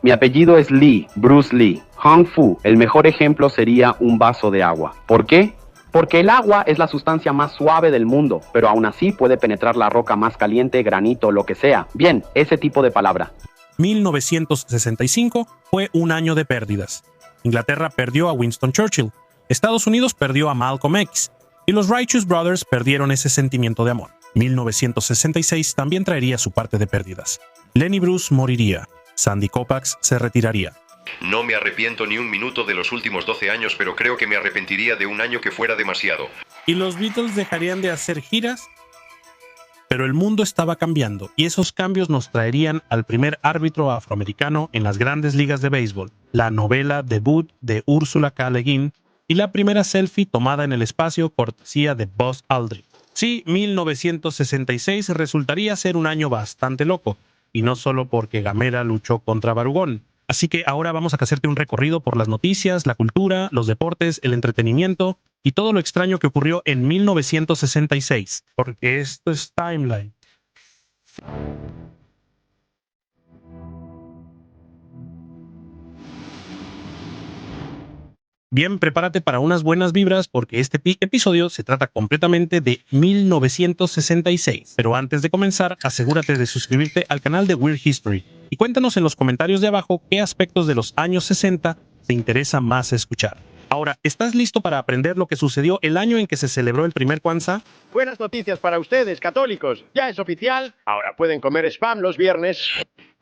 Mi apellido es Lee, Bruce Lee. Kung Fu, el mejor ejemplo sería un vaso de agua. ¿Por qué? Porque el agua es la sustancia más suave del mundo, pero aún así puede penetrar la roca más caliente, granito, lo que sea. Bien, ese tipo de palabra. 1965 fue un año de pérdidas. Inglaterra perdió a Winston Churchill, Estados Unidos perdió a Malcolm X, y los Righteous Brothers perdieron ese sentimiento de amor. 1966 también traería su parte de pérdidas. Lenny Bruce moriría, Sandy Koufax se retiraría. No me arrepiento ni un minuto de los últimos 12 años, pero creo que me arrepentiría de un año que fuera demasiado. Y los Beatles dejarían de hacer giras, pero el mundo estaba cambiando, y esos cambios nos traerían al primer árbitro afroamericano en las grandes ligas de béisbol, la novela debut de Ursula K. Le Guin, y la primera selfie tomada en el espacio cortesía de Buzz Aldrin. Sí, 1966 resultaría ser un año bastante loco, y no solo porque Gamera luchó contra Barugón. Así que ahora vamos a hacerte un recorrido por las noticias, la cultura, los deportes, el entretenimiento y todo lo extraño que ocurrió en 1966, porque esto es Timeline. Bien, prepárate para unas buenas vibras porque este episodio se trata completamente de 1966. Pero antes de comenzar, asegúrate de suscribirte al canal de Weird History y cuéntanos en los comentarios de abajo qué aspectos de los años 60 te interesa más escuchar. Ahora, ¿estás listo para aprender lo que sucedió el año en que se celebró el primer Kwanzaa? Buenas noticias para ustedes, católicos. Ya es oficial. Ahora pueden comer spam los viernes.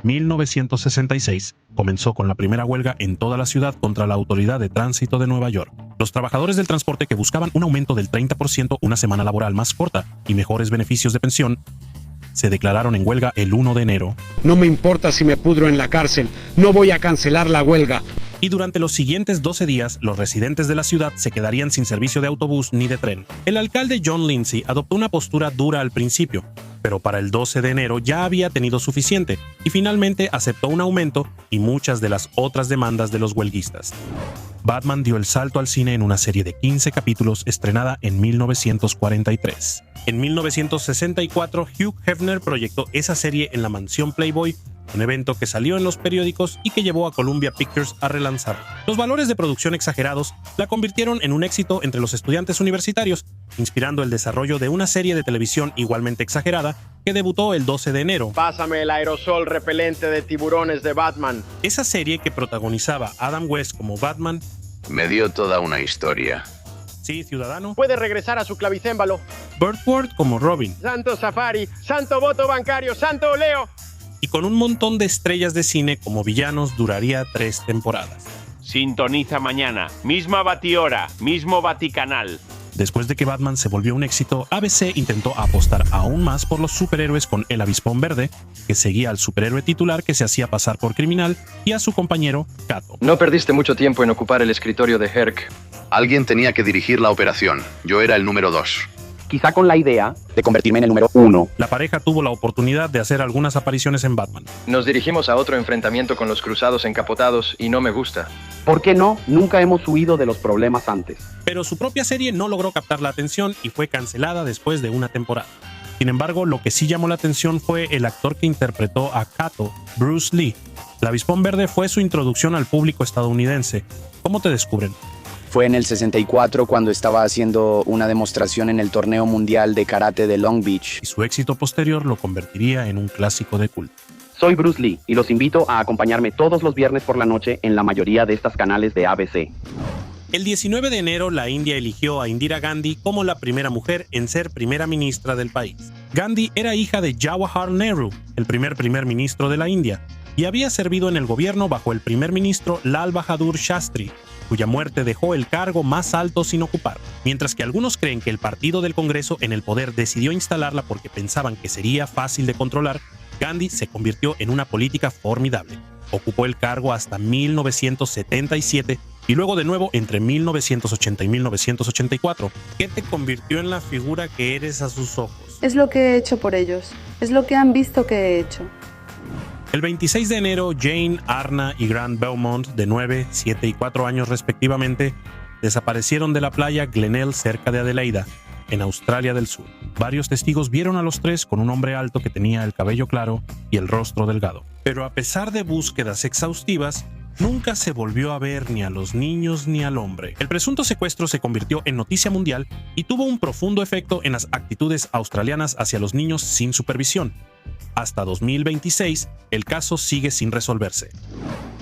1966 comenzó con la primera huelga en toda la ciudad contra la Autoridad de Tránsito de Nueva York. Los trabajadores del transporte que buscaban un aumento del 30%, una semana laboral más corta y mejores beneficios de pensión, se declararon en huelga el 1 de enero. No me importa si me pudro en la cárcel, no voy a cancelar la huelga. Y durante los siguientes 12 días, los residentes de la ciudad se quedarían sin servicio de autobús ni de tren. El alcalde John Lindsay adoptó una postura dura al principio, pero para el 12 de enero ya había tenido suficiente y finalmente aceptó un aumento y muchas de las otras demandas de los huelguistas. Batman dio el salto al cine en una serie de 15 capítulos estrenada en 1943. En 1964, Hugh Hefner proyectó esa serie en la mansión Playboy, un evento que salió en los periódicos y que llevó a Columbia Pictures a relanzarlo. Los valores de producción exagerados la convirtieron en un éxito entre los estudiantes universitarios, inspirando el desarrollo de una serie de televisión igualmente exagerada que debutó el 12 de enero. Pásame el aerosol repelente de tiburones de Batman. Esa serie que protagonizaba Adam West como Batman. Me dio toda una historia. Sí, ciudadano. Puede regresar a su clavicémbalo. Burt Ward como Robin. Santo Safari, santo voto bancario, santo Leo. Y con un montón de estrellas de cine como villanos duraría 3 temporadas. Sintoniza mañana, misma batihora, mismo Vaticanal. Después de que Batman se volvió un éxito, ABC intentó apostar aún más por los superhéroes con El Avispón Verde, que seguía al superhéroe titular que se hacía pasar por criminal, y a su compañero, Kato. No perdiste mucho tiempo en ocupar el escritorio de Herc. Alguien tenía que dirigir la operación. Yo era el número 2. Quizá con la idea de convertirme en el número 1. La pareja tuvo la oportunidad de hacer algunas apariciones en Batman. Nos dirigimos a otro enfrentamiento con los cruzados encapotados y no me gusta. ¿Por qué no? Nunca hemos huido de los problemas antes. Pero su propia serie no logró captar la atención y fue cancelada después de una temporada. Sin embargo, lo que sí llamó la atención fue el actor que interpretó a Kato, Bruce Lee. El Avispón Verde fue su introducción al público estadounidense. ¿Cómo te descubren? Fue en el 64 cuando estaba haciendo una demostración en el torneo mundial de karate de Long Beach. Y su éxito posterior lo convertiría en un clásico de culto. Soy Bruce Lee y los invito a acompañarme todos los viernes por la noche en la mayoría de estas canales de ABC. El 19 de enero, la India eligió a Indira Gandhi como la primera mujer en ser primera ministra del país. Gandhi era hija de Jawaharlal Nehru, el primer ministro de la India, y había servido en el gobierno bajo el primer ministro Lal Bahadur Shastri, cuya muerte dejó el cargo más alto sin ocupar. Mientras que algunos creen que el partido del Congreso en el poder decidió instalarla porque pensaban que sería fácil de controlar, Gandhi se convirtió en una política formidable. Ocupó el cargo hasta 1977 y luego de nuevo entre 1980 y 1984. ¿Qué te convirtió en la figura que eres a sus ojos? Es lo que he hecho por ellos. Es lo que han visto que he hecho. El 26 de enero, Jane, Arna y Grant Beaumont, de 9, 7 y 4 años respectivamente, desaparecieron de la playa Glenelg cerca de Adelaida, en Australia del Sur. Varios testigos vieron a los tres con un hombre alto que tenía el cabello claro y el rostro delgado. Pero a pesar de búsquedas exhaustivas, nunca se volvió a ver ni a los niños ni al hombre. El presunto secuestro se convirtió en noticia mundial y tuvo un profundo efecto en las actitudes australianas hacia los niños sin supervisión. Hasta 2026, el caso sigue sin resolverse.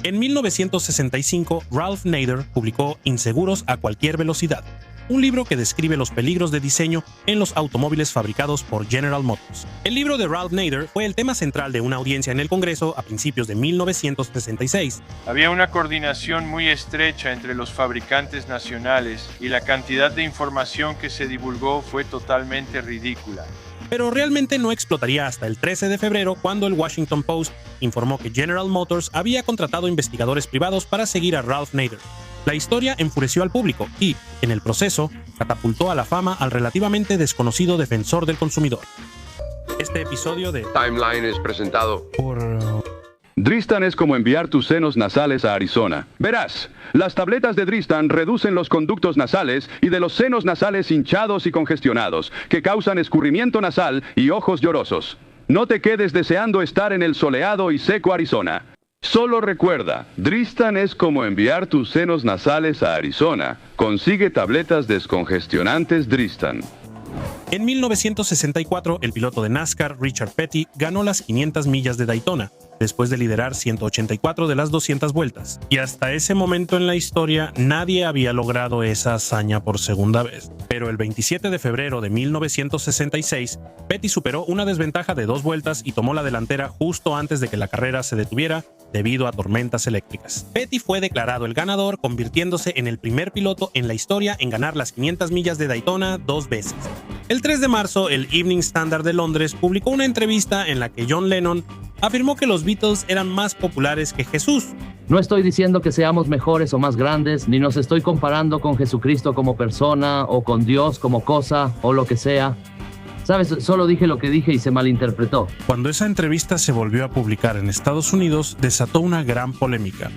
En 1965, Ralph Nader publicó Inseguros a cualquier velocidad, un libro que describe los peligros de diseño en los automóviles fabricados por General Motors. El libro de Ralph Nader fue el tema central de una audiencia en el Congreso a principios de 1966. Había una coordinación muy estrecha entre los fabricantes nacionales y la cantidad de información que se divulgó fue totalmente ridícula. Pero realmente no explotaría hasta el 13 de febrero, cuando el Washington Post informó que General Motors había contratado investigadores privados para seguir a Ralph Nader. La historia enfureció al público y, en el proceso, catapultó a la fama al relativamente desconocido defensor del consumidor. Este episodio de Timeline es presentado por... Dristan es como enviar tus senos nasales a Arizona. Verás, las tabletas de Dristan reducen los conductos nasales y de los senos nasales hinchados y congestionados, que causan escurrimiento nasal y ojos llorosos. No te quedes deseando estar en el soleado y seco Arizona. Solo recuerda, Dristan es como enviar tus senos nasales a Arizona. Consigue tabletas descongestionantes Dristan. En 1964, el piloto de NASCAR, Richard Petty, ganó las 500 millas de Daytona, después de liderar 184 de las 200 vueltas. Y hasta ese momento en la historia, nadie había logrado esa hazaña por segunda vez. Pero el 27 de febrero de 1966, Petty superó una desventaja de 2 vueltas y tomó la delantera justo antes de que la carrera se detuviera debido a tormentas eléctricas. Petty fue declarado el ganador, convirtiéndose en el primer piloto en la historia en ganar las 500 millas de Daytona 2 veces. El 3 de marzo, el Evening Standard de Londres publicó una entrevista en la que John Lennon afirmó que los Beatles eran más populares que Jesús. No estoy diciendo que seamos mejores o más grandes, ni nos estoy comparando con Jesucristo como persona, o con Dios como cosa, o lo que sea. ¿Sabes? Solo dije lo que dije y se malinterpretó. Cuando esa entrevista se volvió a publicar en Estados Unidos, desató una gran polémica.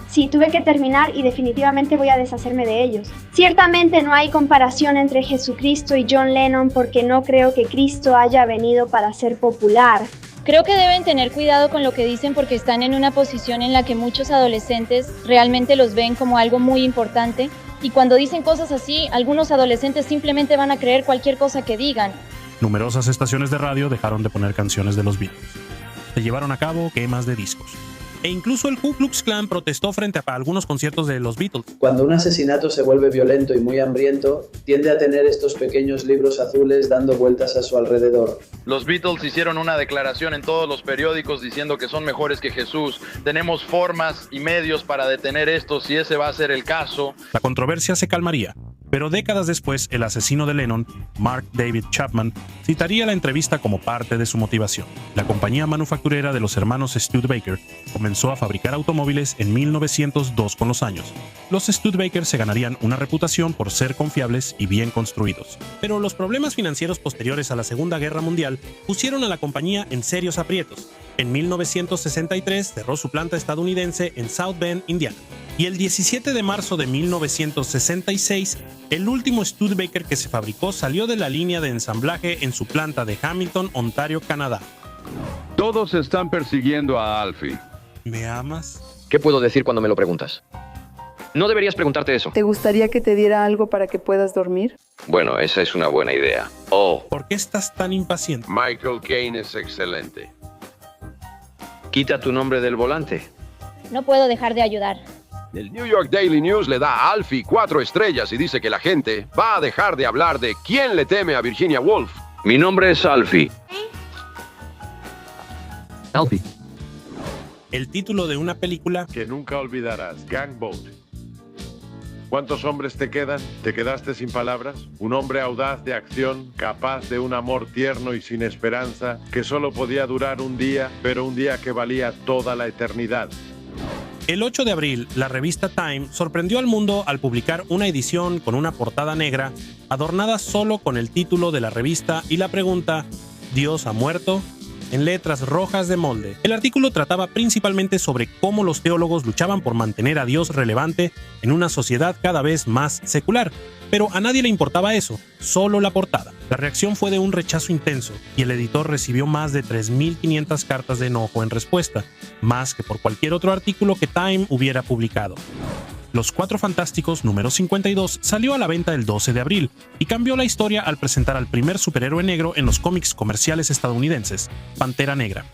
Sí, tuve que terminar y definitivamente voy a deshacerme de ellos. Ciertamente no hay comparación entre Jesucristo y John Lennon, porque no creo que Cristo haya venido para ser popular. Creo que deben tener cuidado con lo que dicen, porque están en una posición en la que muchos adolescentes realmente los ven como algo muy importante, y cuando dicen cosas así, algunos adolescentes simplemente van a creer cualquier cosa que digan. Numerosas estaciones de radio dejaron de poner canciones de los Beatles. Se llevaron a cabo quemas de discos. E incluso el Ku Klux Klan protestó frente a algunos conciertos de los Beatles. Cuando un asesinato se vuelve violento y muy hambriento, tiende a tener estos pequeños libros azules dando vueltas a su alrededor. Los Beatles hicieron una declaración en todos los periódicos diciendo que son mejores que Jesús. Tenemos formas y medios para detener esto si ese va a ser el caso. La controversia se calmaría, pero décadas después, el asesino de Lennon, Mark David Chapman, citaría la entrevista como parte de su motivación. La compañía manufacturera de los hermanos Studebaker comenzó a fabricar automóviles en 1902 con los años. Los Studebaker se ganarían una reputación por ser confiables y bien construidos. Pero los problemas financieros posteriores a la Segunda Guerra Mundial pusieron a la compañía en serios aprietos. En 1963 cerró su planta estadounidense en South Bend, Indiana. Y el 17 de marzo de 1966, el último Studebaker que se fabricó salió de la línea de ensamblaje en su planta de Hamilton, Ontario, Canadá. Todos están persiguiendo a Alfie. ¿Me amas? ¿Qué puedo decir cuando me lo preguntas? No deberías preguntarte eso. ¿Te gustaría que te diera algo para que puedas dormir? Bueno, esa es una buena idea. Oh. ¿Por qué estás tan impaciente? Michael Caine es excelente. Quita tu nombre del volante. No puedo dejar de ayudar. El New York Daily News le da a Alfie 4 estrellas y dice que la gente va a dejar de hablar de quién le teme a Virginia Woolf. Mi nombre es Alfie. Alfie. El título de una película que nunca olvidarás, Gangboat. ¿Cuántos hombres te quedan? ¿Te quedaste sin palabras? Un hombre audaz de acción, capaz de un amor tierno y sin esperanza, que solo podía durar un día, pero un día que valía toda la eternidad. El 8 de abril, la revista Time sorprendió al mundo al publicar una edición con una portada negra, adornada solo con el título de la revista y la pregunta ¿Dios ha muerto?, en letras rojas de molde. El artículo trataba principalmente sobre cómo los teólogos luchaban por mantener a Dios relevante en una sociedad cada vez más secular. Pero a nadie le importaba eso, solo la portada. La reacción fue de un rechazo intenso y el editor recibió más de 3.500 cartas de enojo en respuesta, más que por cualquier otro artículo que Time hubiera publicado. Los Cuatro Fantásticos número 52 salió a la venta el 12 de abril y cambió la historia al presentar al primer superhéroe negro en los cómics comerciales estadounidenses, Pantera Negra.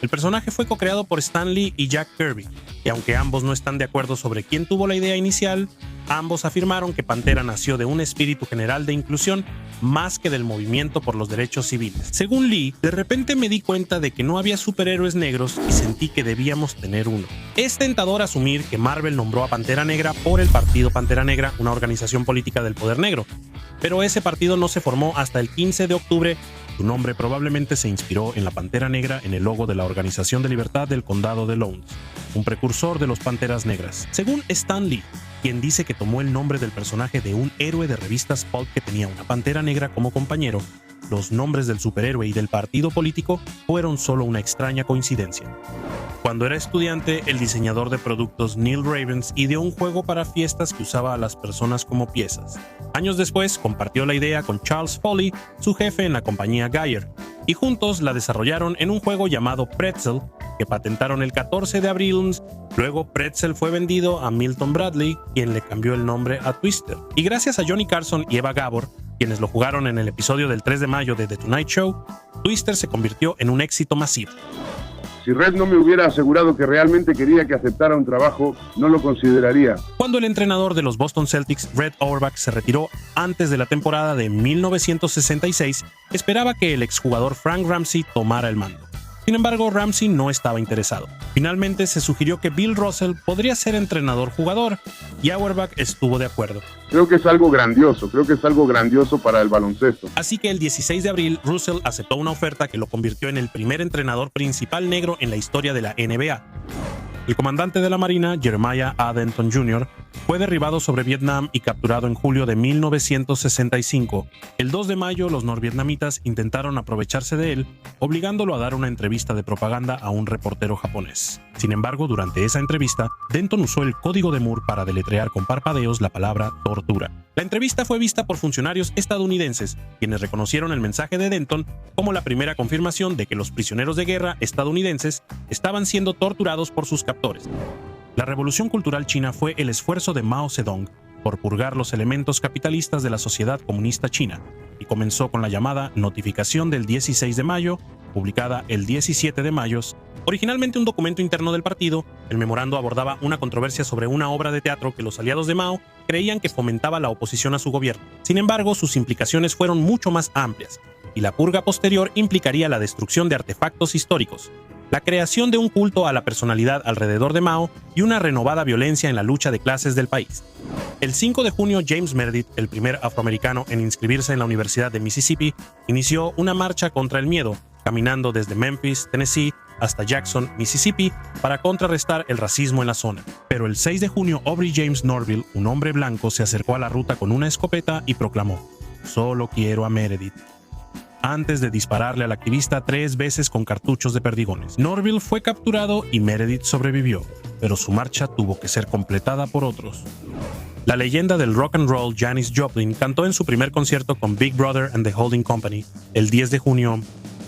El personaje fue co-creado por Stan Lee y Jack Kirby, y aunque ambos no están de acuerdo sobre quién tuvo la idea inicial, ambos afirmaron que Pantera nació de un espíritu general de inclusión más que del movimiento por los derechos civiles. Según Lee, de repente me di cuenta de que no había superhéroes negros y sentí que debíamos tener uno. Es tentador asumir que Marvel nombró a Pantera Negra por el partido Pantera Negra, una organización política del poder negro, pero ese partido no se formó hasta el 15 de octubre. Su nombre probablemente se inspiró en la Pantera Negra en el logo de la Organización de Libertad del Condado de Lawrence, un precursor de los Panteras Negras. Según Stan Lee, quien dice que tomó el nombre del personaje de un héroe de revistas pulp que tenía una pantera negra como compañero, los nombres del superhéroe y del partido político fueron solo una extraña coincidencia. Cuando era estudiante, el diseñador de productos Neil Ravens ideó un juego para fiestas que usaba a las personas como piezas. Años después, compartió la idea con Charles Foley, su jefe en la compañía Geyer, y juntos la desarrollaron en un juego llamado Pretzel, que patentaron el 14 de abril. Luego Pretzel fue vendido a Milton Bradley, quien le cambió el nombre a Twister. Y gracias a Johnny Carson y Eva Gabor, quienes lo jugaron en el episodio del 3 de mayo de The Tonight Show, Twister se convirtió en un éxito masivo. Si Red no me hubiera asegurado que realmente quería que aceptara un trabajo, no lo consideraría. Cuando el entrenador de los Boston Celtics, Red Auerbach, se retiró antes de la temporada de 1966, esperaba que el exjugador Frank Ramsey tomara el mando. Sin embargo, Ramsey no estaba interesado. Finalmente se sugirió que Bill Russell podría ser entrenador-jugador y Auerbach estuvo de acuerdo. Creo que es algo grandioso para el baloncesto. Así que el 16 de abril, Russell aceptó una oferta que lo convirtió en el primer entrenador principal negro en la historia de la NBA. El comandante de la Marina, Jeremiah A. Denton Jr., fue derribado sobre Vietnam y capturado en julio de 1965. El 2 de mayo, los norvietnamitas intentaron aprovecharse de él, obligándolo a dar una entrevista de propaganda a un reportero japonés. Sin embargo, durante esa entrevista, Denton usó el código de Moore para deletrear con parpadeos la palabra tortura. La entrevista fue vista por funcionarios estadounidenses, quienes reconocieron el mensaje de Denton como la primera confirmación de que los prisioneros de guerra estadounidenses estaban siendo torturados por sus captores. La Revolución Cultural China fue el esfuerzo de Mao Zedong por purgar los elementos capitalistas de la sociedad comunista china y comenzó con la llamada Notificación del 16 de mayo, publicada el 17 de mayo. Originalmente un documento interno del partido, el memorando abordaba una controversia sobre una obra de teatro que los aliados de Mao creían que fomentaba la oposición a su gobierno. Sin embargo, sus implicaciones fueron mucho más amplias, y la purga posterior implicaría la destrucción de artefactos históricos, la creación de un culto a la personalidad alrededor de Mao y una renovada violencia en la lucha de clases del país. El 5 de junio, James Meredith, el primer afroamericano en inscribirse en la Universidad de Mississippi, inició una marcha contra el miedo, caminando desde Memphis, Tennessee, hasta Jackson, Mississippi, para contrarrestar el racismo en la zona. Pero el 6 de junio, Aubrey James Norville, un hombre blanco, se acercó a la ruta con una escopeta y proclamó: "Solo quiero a Meredith", antes de dispararle al activista 3 veces con cartuchos de perdigones. Norville fue capturado y Meredith sobrevivió, pero su marcha tuvo que ser completada por otros. La leyenda del rock and roll Janis Joplin cantó en su primer concierto con Big Brother and the Holding Company el 10 de junio.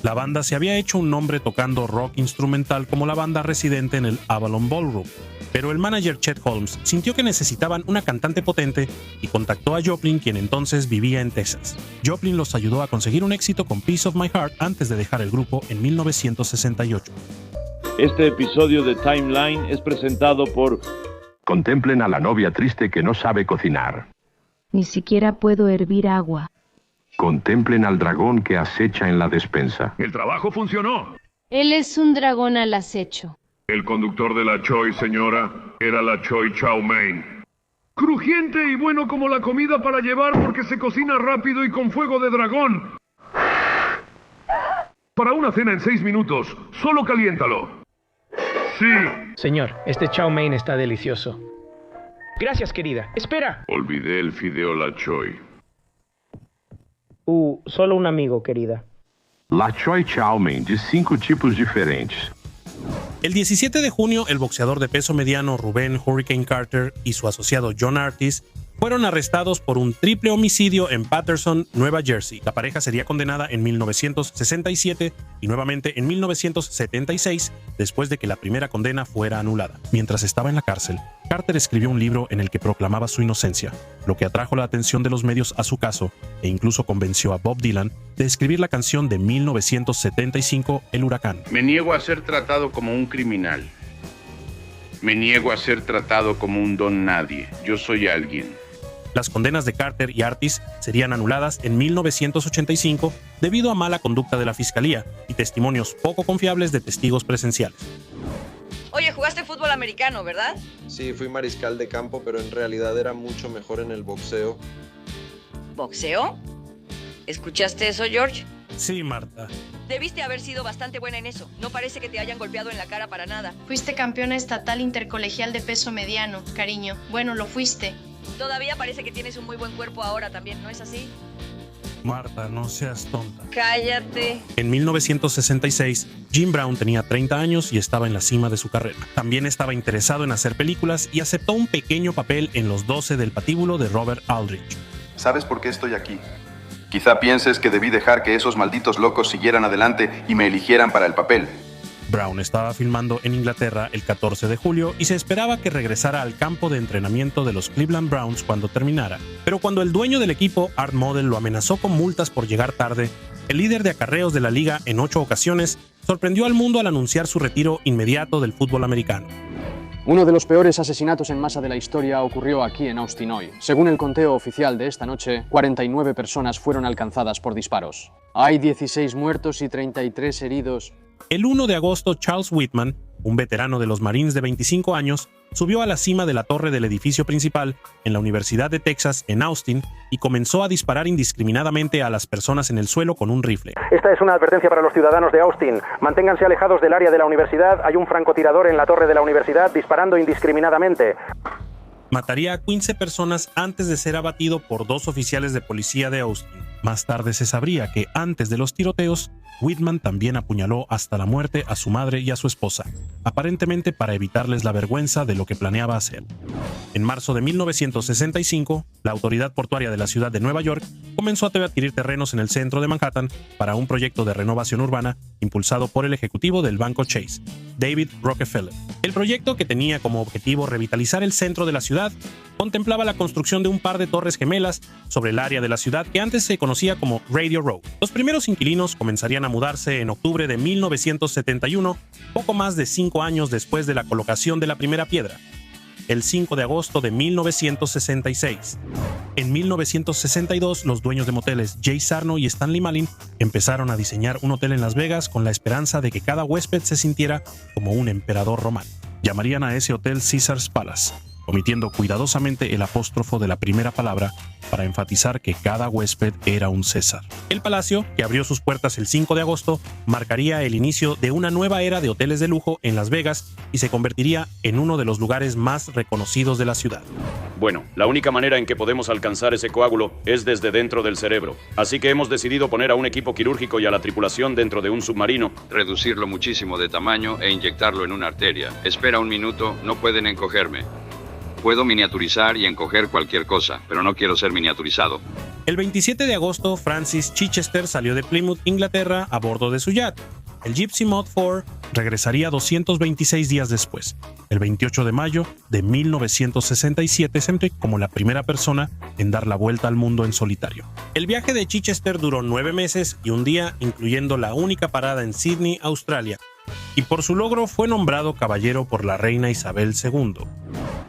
La banda se había hecho un nombre tocando rock instrumental como la banda residente en el Avalon Ballroom, pero el manager Chet Holmes sintió que necesitaban una cantante potente y contactó a Joplin, quien entonces vivía en Texas. Joplin los ayudó a conseguir un éxito con Piece of My Heart antes de dejar el grupo en 1968. Este episodio de Timeline es presentado por... Contemplen a la novia triste que no sabe cocinar. Ni siquiera puedo hervir agua. Contemplen al dragón que acecha en la despensa. El trabajo funcionó. Él es un dragón al acecho. El conductor de la Choi, señora, era la Choi Chow Mein. Crujiente y bueno como la comida para llevar porque se cocina rápido y con fuego de dragón. Para una cena en 6 minutos, solo caliéntalo. Sí. Señor, este chow mein está delicioso. Gracias, querida. Espera. Olvidé el fideo la Choi. Solo un amigo, querida. La Choi Chow Mein de 5 tipos diferentes. El 17 de junio, el boxeador de peso mediano Rubén Hurricane Carter y su asociado John Artis Fueron arrestados por un triple homicidio en Paterson, Nueva Jersey. La pareja sería condenada en 1967 y nuevamente en 1976, después de que la primera condena fuera anulada. Mientras estaba en la cárcel, Carter escribió un libro en el que proclamaba su inocencia, lo que atrajo la atención de los medios a su caso e incluso convenció a Bob Dylan de escribir la canción de 1975, El Huracán. Me niego a ser tratado como un criminal. Me niego a ser tratado como un don nadie. Yo soy alguien. Las condenas de Carter y Artis serían anuladas en 1985 debido a mala conducta de la fiscalía y testimonios poco confiables de testigos presenciales. Oye, jugaste fútbol americano, ¿verdad? Sí, fui mariscal de campo, pero en realidad era mucho mejor en el boxeo. ¿Boxeo? ¿Escuchaste eso, George? Sí, Marta. Debiste haber sido bastante buena en eso. No parece que te hayan golpeado en la cara para nada. Fuiste campeona estatal intercolegial de peso mediano, cariño. Bueno, lo fuiste. Todavía parece que tienes un muy buen cuerpo ahora también, ¿no es así? Marta, no seas tonta. Cállate. En 1966, Jim Brown tenía 30 años y estaba en la cima de su carrera. También estaba interesado en hacer películas y aceptó un pequeño papel en Los 12 del patíbulo de Robert Aldrich. ¿Sabes por qué estoy aquí? Quizá pienses que debí dejar que esos malditos locos siguieran adelante y me eligieran para el papel. Brown estaba filmando en Inglaterra el 14 de julio y se esperaba que regresara al campo de entrenamiento de los Cleveland Browns cuando terminara. Pero cuando el dueño del equipo, Art Model, lo amenazó con multas por llegar tarde, el líder de acarreos de la liga en 8 ocasiones sorprendió al mundo al anunciar su retiro inmediato del fútbol americano. Uno de los peores asesinatos en masa de la historia ocurrió aquí en Austin hoy. Según el conteo oficial de esta noche, 49 personas fueron alcanzadas por disparos. Hay 16 muertos y 33 heridos. El 1 de agosto, Charles Whitman, un veterano de los Marines de 25 años, subió a la cima de la torre del edificio principal en la Universidad de Texas en Austin y comenzó a disparar indiscriminadamente a las personas en el suelo con un rifle. Esta es una advertencia para los ciudadanos de Austin. Manténganse alejados del área de la universidad. Hay un francotirador en la torre de la universidad disparando indiscriminadamente. Mataría a 15 personas antes de ser abatido por 2 oficiales de policía de Austin. Más tarde se sabría que antes de los tiroteos, Whitman también apuñaló hasta la muerte a su madre y a su esposa, aparentemente para evitarles la vergüenza de lo que planeaba hacer. En marzo de 1965, la autoridad portuaria de la ciudad de Nueva York comenzó a adquirir terrenos en el centro de Manhattan para un proyecto de renovación urbana impulsado por el ejecutivo del banco Chase, David Rockefeller. El proyecto, que tenía como objetivo revitalizar el centro de la ciudad, contemplaba la construcción de un par de torres gemelas sobre el área de la ciudad que antes se conocía como Radio Row. Los primeros inquilinos comenzarían a mudarse en octubre de 1971, poco más de 5 años después de la colocación de la primera piedra, el 5 de agosto de 1966. En 1962, los dueños de moteles Jay Sarno y Stanley Malin empezaron a diseñar un hotel en Las Vegas con la esperanza de que cada huésped se sintiera como un emperador romano. Llamarían a ese hotel Caesar's Palace, omitiendo cuidadosamente el apóstrofo de la primera palabra para enfatizar que cada huésped era un César. El palacio, que abrió sus puertas el 5 de agosto, marcaría el inicio de una nueva era de hoteles de lujo en Las Vegas y se convertiría en uno de los lugares más reconocidos de la ciudad. Bueno, la única manera en que podemos alcanzar ese coágulo es desde dentro del cerebro. Así que hemos decidido poner a un equipo quirúrgico y a la tripulación dentro de un submarino, reducirlo muchísimo de tamaño e inyectarlo en una arteria. Espera un minuto, no pueden encogerme. Puedo miniaturizar y encoger cualquier cosa, pero no quiero ser miniaturizado. El 27 de agosto, Francis Chichester salió de Plymouth, Inglaterra, a bordo de su yate. El Gypsy Mod 4 regresaría 226 días después, el 28 de mayo de 1967, siempre como la primera persona en dar la vuelta al mundo en solitario. El viaje de Chichester duró 9 meses y un día, incluyendo la única parada en Sydney, Australia, y por su logro fue nombrado caballero por la reina Isabel II.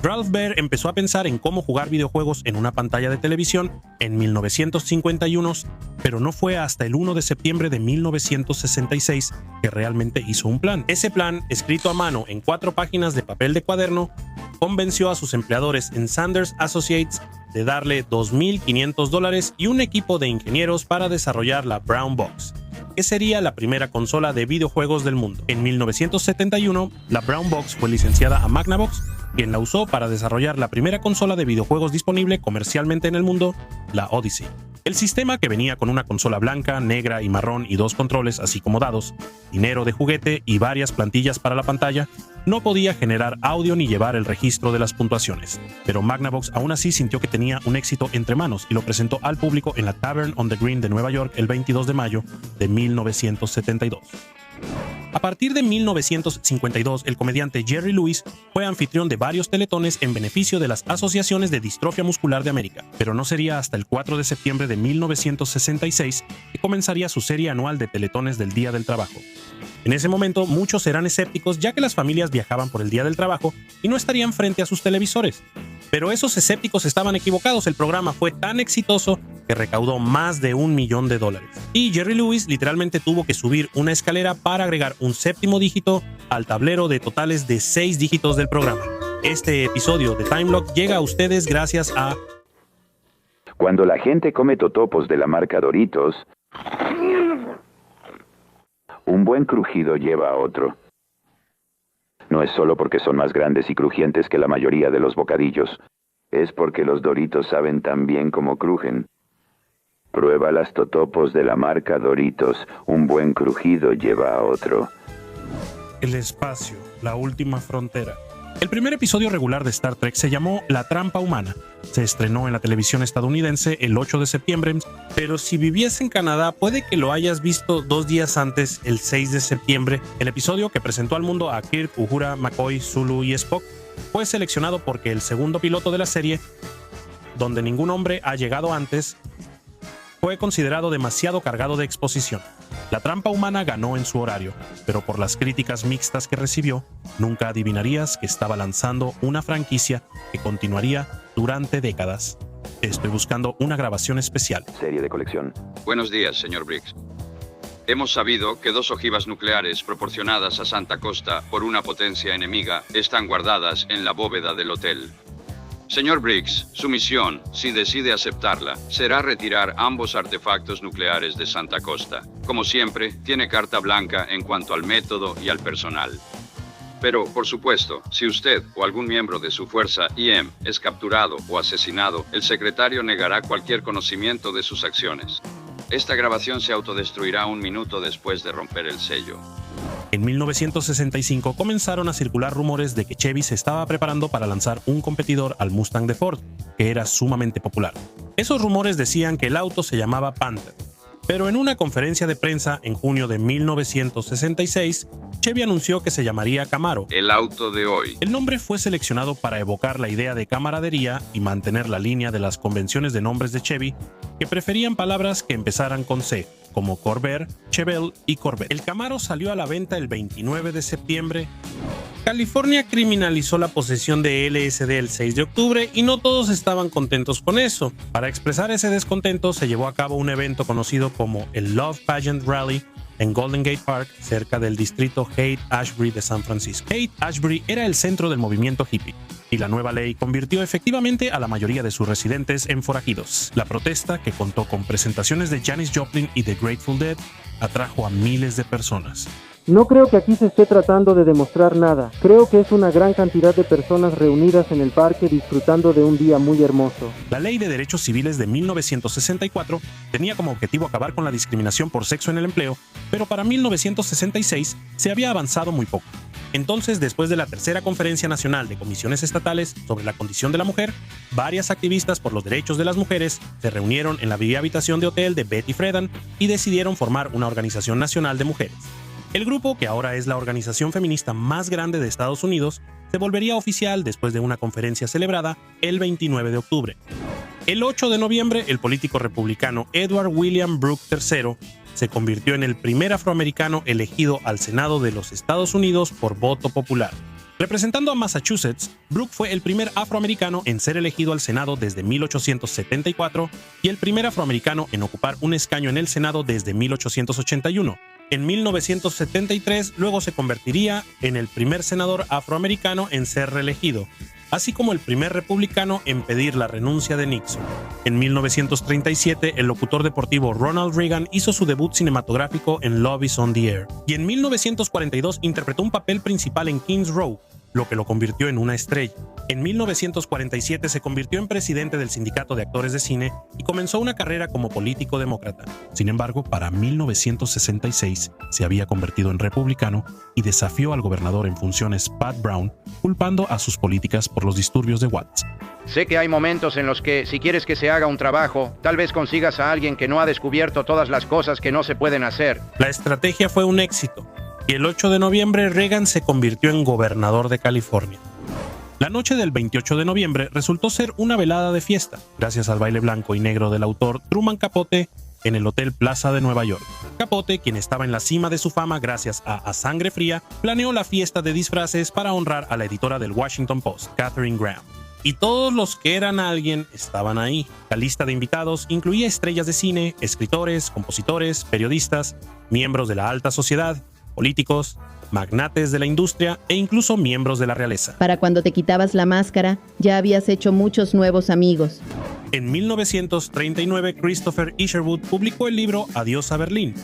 Ralph Baer empezó a pensar en cómo jugar videojuegos en una pantalla de televisión en 1951, pero no fue hasta el 1 de septiembre de 1966 que realmente hizo un plan. Ese plan, escrito a mano en 4 páginas de papel de cuaderno, convenció a sus empleadores en Sanders Associates de darle $2,500 y un equipo de ingenieros para desarrollar la Brown Box, que sería la primera consola de videojuegos del mundo. En 1971, la Brown Box fue licenciada a Magnavox, quien la usó para desarrollar la primera consola de videojuegos disponible comercialmente en el mundo, la Odyssey. El sistema, que venía con una consola blanca, negra y marrón y 2 controles, así como dados, dinero de juguete y varias plantillas para la pantalla, no podía generar audio ni llevar el registro de las puntuaciones. Pero Magnavox aún así sintió que tenía un éxito entre manos y lo presentó al público en la Tavern on the Green de Nueva York el 22 de mayo de 1972. A partir de 1952, el comediante Jerry Lewis fue anfitrión de varios teletones en beneficio de las asociaciones de distrofia muscular de América, pero no sería hasta el 4 de septiembre de 1966 que comenzaría su serie anual de teletones del Día del Trabajo. En ese momento, muchos eran escépticos ya que las familias viajaban por el Día del Trabajo y no estarían frente a sus televisores. Pero esos escépticos estaban equivocados, el programa fue tan exitoso que recaudó más de $1 millón. Y Jerry Lewis literalmente tuvo que subir una escalera para agregar un 7º dígito al tablero de totales de 6 dígitos del programa. Este episodio de Time Lock llega a ustedes gracias a... Cuando la gente come totopos de la marca Doritos, un buen crujido lleva a otro. No es solo porque son más grandes y crujientes que la mayoría de los bocadillos. Es porque los Doritos saben tan bien como crujen. Prueba las totopos de la marca Doritos. Un buen crujido lleva a otro. El espacio, la última frontera. El primer episodio regular de Star Trek se llamó La Trampa Humana. Se estrenó en la televisión estadounidense el 8 de septiembre, pero si vivías en Canadá puede que lo hayas visto 2 días antes, el 6 de septiembre. El episodio, que presentó al mundo a Kirk, Uhura, McCoy, Sulu y Spock, fue seleccionado porque el segundo piloto de la serie, donde ningún hombre ha llegado antes, fue considerado demasiado cargado de exposición. La Trampa Humana ganó en su horario, pero por las críticas mixtas que recibió, nunca adivinarías que estaba lanzando una franquicia que continuaría durante décadas. Estoy buscando una grabación especial. Serie de colección. Buenos días, señor Briggs. Hemos sabido que 2 ojivas nucleares proporcionadas a Santa Costa por una potencia enemiga están guardadas en la bóveda del hotel. Señor Briggs, su misión, si decide aceptarla, será retirar ambos artefactos nucleares de Santa Costa. Como siempre, tiene carta blanca en cuanto al método y al personal. Pero, por supuesto, si usted o algún miembro de su fuerza IM es capturado o asesinado, el secretario negará cualquier conocimiento de sus acciones. Esta grabación se autodestruirá 1 minuto después de romper el sello. En 1965 comenzaron a circular rumores de que Chevy se estaba preparando para lanzar un competidor al Mustang de Ford, que era sumamente popular. Esos rumores decían que el auto se llamaba Panther, pero en una conferencia de prensa en junio de 1966, Chevy anunció que se llamaría Camaro. El auto de hoy. El nombre fue seleccionado para evocar la idea de camaradería y mantener la línea de las convenciones de nombres de Chevy, que preferían palabras que empezaran con C, como Corvair, Chevelle y Corvette. El Camaro salió a la venta el 29 de septiembre. California criminalizó la posesión de LSD el 6 de octubre y no todos estaban contentos con eso. Para expresar ese descontento se llevó a cabo un evento conocido como el Love Pageant Rally en Golden Gate Park, cerca del distrito Haight-Ashbury de San Francisco. Haight-Ashbury era el centro del movimiento hippie, y la nueva ley convirtió efectivamente a la mayoría de sus residentes en forajidos. La protesta, que contó con presentaciones de Janis Joplin y The Grateful Dead, atrajo a miles de personas. No creo que aquí se esté tratando de demostrar nada. Creo que es una gran cantidad de personas reunidas en el parque disfrutando de un día muy hermoso. La Ley de Derechos Civiles de 1964 tenía como objetivo acabar con la discriminación por sexo en el empleo, pero para 1966 se había avanzado muy poco. Entonces, después de la tercera Conferencia Nacional de Comisiones Estatales sobre la Condición de la Mujer, varias activistas por los derechos de las mujeres se reunieron en la vieja habitación de hotel de Betty Friedan y decidieron formar una organización nacional de mujeres. El grupo, que ahora es la organización feminista más grande de Estados Unidos, se volvería oficial después de una conferencia celebrada el 29 de octubre. El 8 de noviembre, el político republicano Edward William Brooke III se convirtió en el primer afroamericano elegido al Senado de los Estados Unidos por voto popular. Representando a Massachusetts, Brooke fue el primer afroamericano en ser elegido al Senado desde 1874 y el primer afroamericano en ocupar un escaño en el Senado desde 1881. En 1973, luego se convertiría en el primer senador afroamericano en ser reelegido, así como el primer republicano en pedir la renuncia de Nixon. En 1937, el locutor deportivo Ronald Reagan hizo su debut cinematográfico en Love is on the Air, y en 1942 interpretó un papel principal en Kings Row, lo que lo convirtió en una estrella. En 1947 se convirtió en presidente del Sindicato de Actores de Cine y comenzó una carrera como político demócrata. Sin embargo, para 1966 se había convertido en republicano y desafió al gobernador en funciones Pat Brown, culpando a sus políticas por los disturbios de Watts. Sé que hay momentos en los que, si quieres que se haga un trabajo, tal vez consigas a alguien que no ha descubierto todas las cosas que no se pueden hacer. La estrategia fue un éxito, y el 8 de noviembre Reagan se convirtió en gobernador de California. La noche del 28 de noviembre resultó ser una velada de fiesta, gracias al baile blanco y negro del autor Truman Capote en el Hotel Plaza de Nueva York. Capote, quien estaba en la cima de su fama gracias a Sangre Fría, planeó la fiesta de disfraces para honrar a la editora del Washington Post, Katharine Graham. Y todos los que eran alguien estaban ahí. La lista de invitados incluía estrellas de cine, escritores, compositores, periodistas, miembros de la alta sociedad, políticos, magnates de la industria e incluso miembros de la realeza. Para cuando te quitabas la máscara, ya habías hecho muchos nuevos amigos. En 1939, Christopher Isherwood publicó el libro Adiós a Berlín,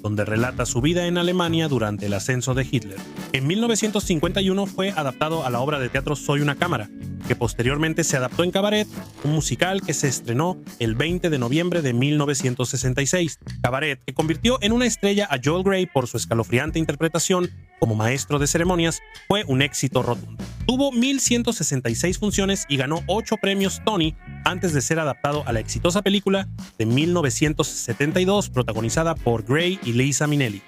donde relata su vida en Alemania durante el ascenso de Hitler. En 1951 fue adaptado a la obra de teatro Soy una cámara, que posteriormente se adaptó en Cabaret, un musical que se estrenó el 20 de noviembre de 1966. Cabaret, que convirtió en una estrella a Joel Grey por su escalofriante interpretación como maestro de ceremonias, fue un éxito rotundo. Tuvo 1.166 funciones y ganó 8 premios Tony antes de ser adaptado a la exitosa película de 1972 protagonizada por Grey y Liza Minnelli.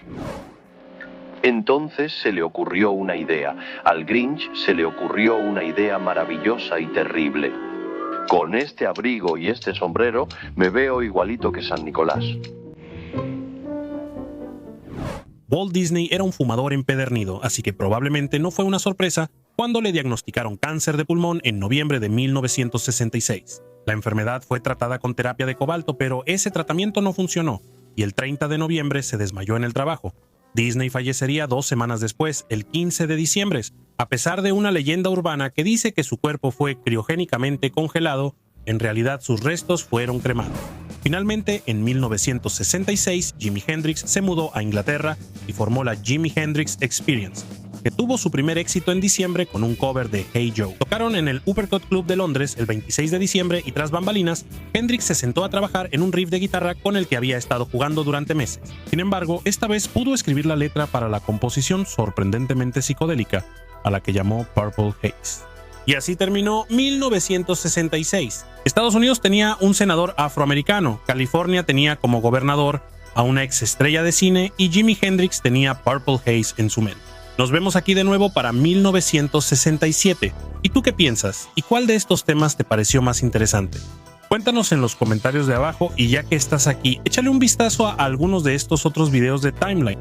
Entonces se le ocurrió una idea. Al Grinch se le ocurrió una idea maravillosa y terrible. Con este abrigo y este sombrero me veo igualito que San Nicolás. Walt Disney era un fumador empedernido, así que probablemente no fue una sorpresa cuando le diagnosticaron cáncer de pulmón en noviembre de 1966. La enfermedad fue tratada con terapia de cobalto, pero ese tratamiento no funcionó, y el 30 de noviembre se desmayó en el trabajo. Disney fallecería 2 semanas después, el 15 de diciembre, a pesar de una leyenda urbana que dice que su cuerpo fue criogénicamente congelado. En realidad sus restos fueron cremados. Finalmente, en 1966, Jimi Hendrix se mudó a Inglaterra y formó la Jimi Hendrix Experience, que tuvo su primer éxito en diciembre con un cover de Hey Joe. Tocaron en el Uppercut Club de Londres el 26 de diciembre y tras bambalinas, Hendrix se sentó a trabajar en un riff de guitarra con el que había estado jugando durante meses. Sin embargo, esta vez pudo escribir la letra para la composición sorprendentemente psicodélica, a la que llamó Purple Haze. Y así terminó 1966. Estados Unidos tenía un senador afroamericano, California tenía como gobernador a una exestrella de cine y Jimi Hendrix tenía Purple Haze en su mente. Nos vemos aquí de nuevo para 1967. ¿Y tú qué piensas? ¿Y cuál de estos temas te pareció más interesante? Cuéntanos en los comentarios de abajo y ya que estás aquí, échale un vistazo a algunos de estos otros videos de Timeline.